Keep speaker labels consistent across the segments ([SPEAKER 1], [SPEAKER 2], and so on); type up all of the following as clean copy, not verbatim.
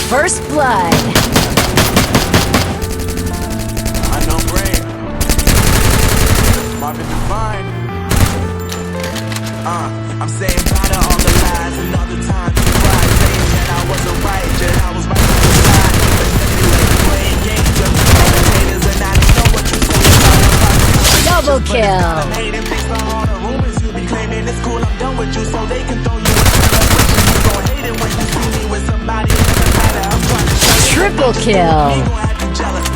[SPEAKER 1] First blood.
[SPEAKER 2] I know brain. Marvin divine. I'm saying bye to all the lies and all the times you cried, saying that I wasn't right, that I was right on the side. Manipulating, playing games, just for the haters, and I don't know what you say about.
[SPEAKER 1] Double kill.
[SPEAKER 2] I'm hating based on all the rumors you be claiming. It's cool, I'm done with you, so they can throw you in celebration. You gon' hate it when you see me with somebody who doesn't matter. I'm trying to show you.
[SPEAKER 1] Triple kill.
[SPEAKER 2] You gon' have you jealous,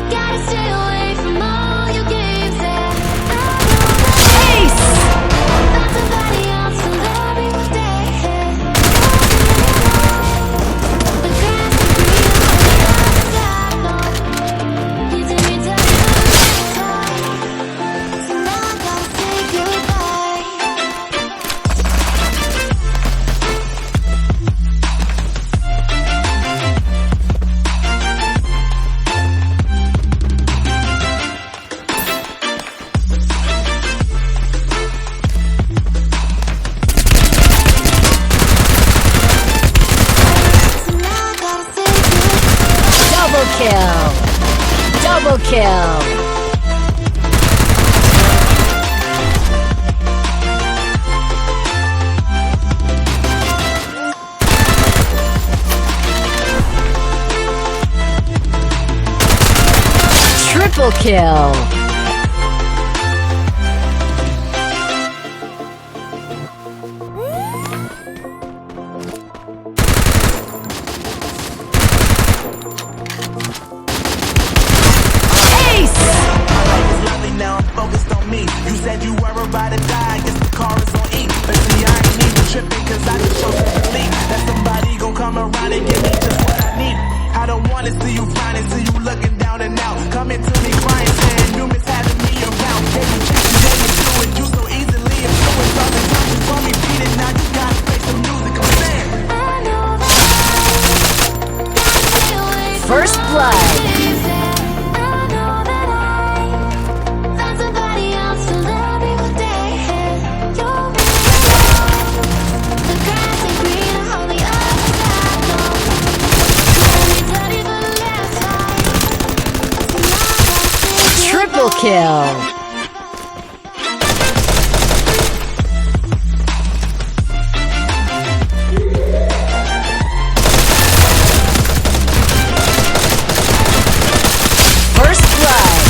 [SPEAKER 3] Gotta stay away from all your games and
[SPEAKER 1] Ace.
[SPEAKER 3] find somebody else to love you today. The grass is green on the other side, no. You did me dirty the last time, so now I gotta say goodbye. So now I gotta say goodbye.
[SPEAKER 1] Double kill. Double kill. Triple kill. Ace.
[SPEAKER 2] My life is lovely now, I'm focused on me. You said you were about to die, I guess the car is on E. But see, I ain't even tripping, cause I just chose to believe that somebody gon' come around and give me just what I need. I don't wanna see you finding, see you looking down and out. Coming to me crying, saying you miss having me around. Gave you chance, gave me do it, you so easily influenced. All the time you saw me beat it, now you gotta face the music, I'm saying.
[SPEAKER 3] I know that I gotta stay away from
[SPEAKER 1] First blood.
[SPEAKER 3] games and I know that I find somebody else to love you today. You're right. The grass ain't green on the other side, no. You did me dirty the last time, so now I gotta say
[SPEAKER 1] Triple
[SPEAKER 3] goodbye.
[SPEAKER 1] kill. First blood.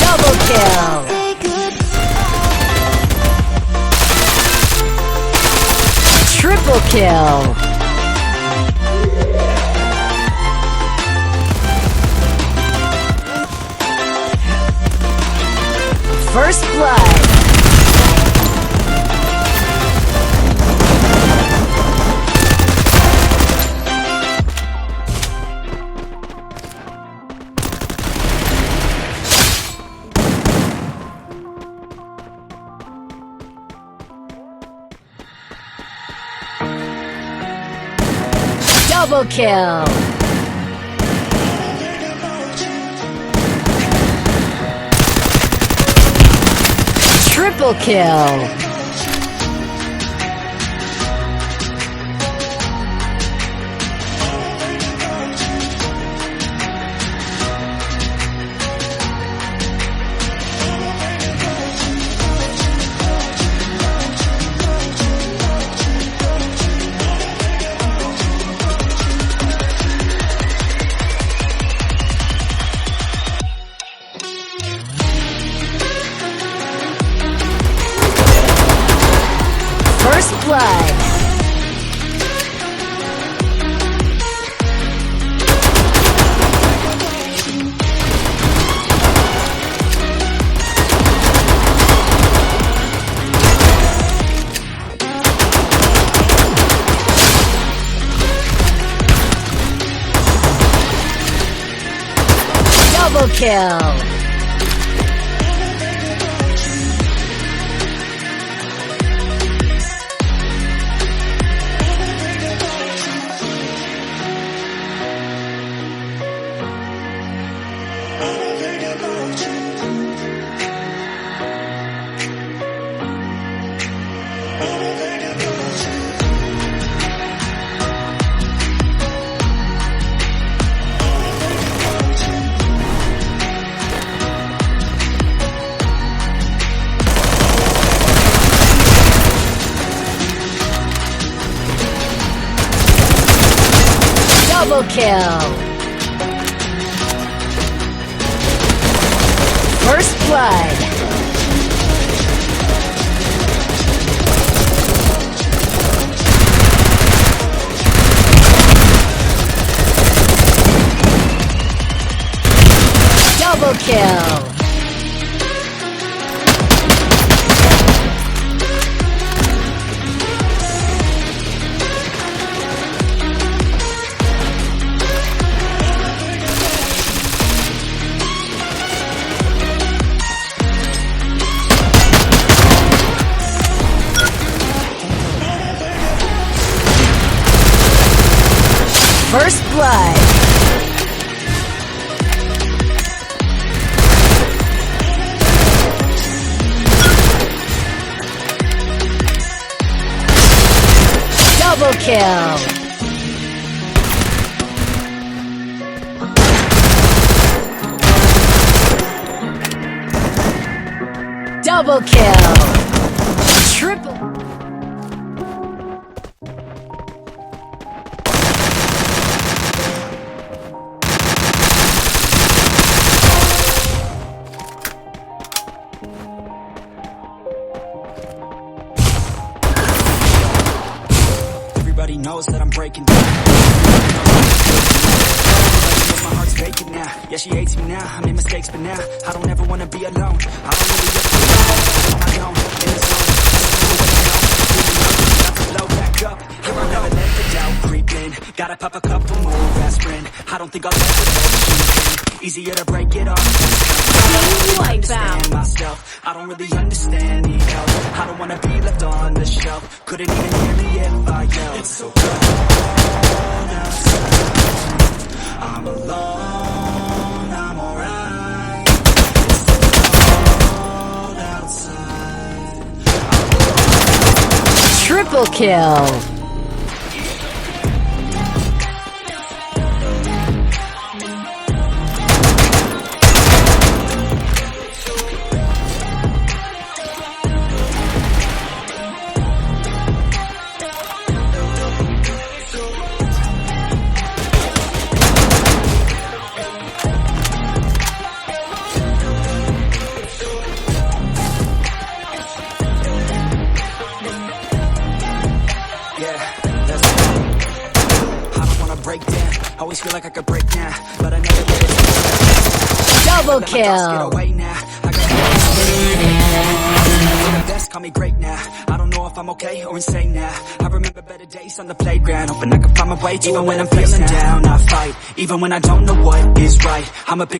[SPEAKER 1] Double kill.
[SPEAKER 3] Say goodbye.
[SPEAKER 1] Triple kill. First blood. Double kill. Triple kill. First blood. Double kill. Triple kill. First blood. Double kill. First blood. Double kill. Double kill. Triple.
[SPEAKER 4] Everybody knows that I'm breaking down. My heart's vacant now. Yeah, she hates me now. I made mistakes, but now I don't ever wanna be alone. I don't really get on my own in the zone. Got to blow back up. Here I'll never let the doubt creep in. Gotta pop a couple more aspirin. I don't think I'll ever let you. Easier to break it off. I understand myself. I don't really understand, need help. I don't wanna be left on the shelf. Couldn't even hear me if I yelled. It's so cold outside. I'm alone, I'm alright. It's so cold outside.
[SPEAKER 1] Triple kill.
[SPEAKER 4] Always feel like I could break down, but I never get it.
[SPEAKER 1] Double kill.
[SPEAKER 4] Get away now. I got best, call me great now. I don't know if I'm okay or insane now. I remember better days on the playground, hoping I could find my way. Even when I'm feeling down, I fight. Even when I don't know what is right, I'm a big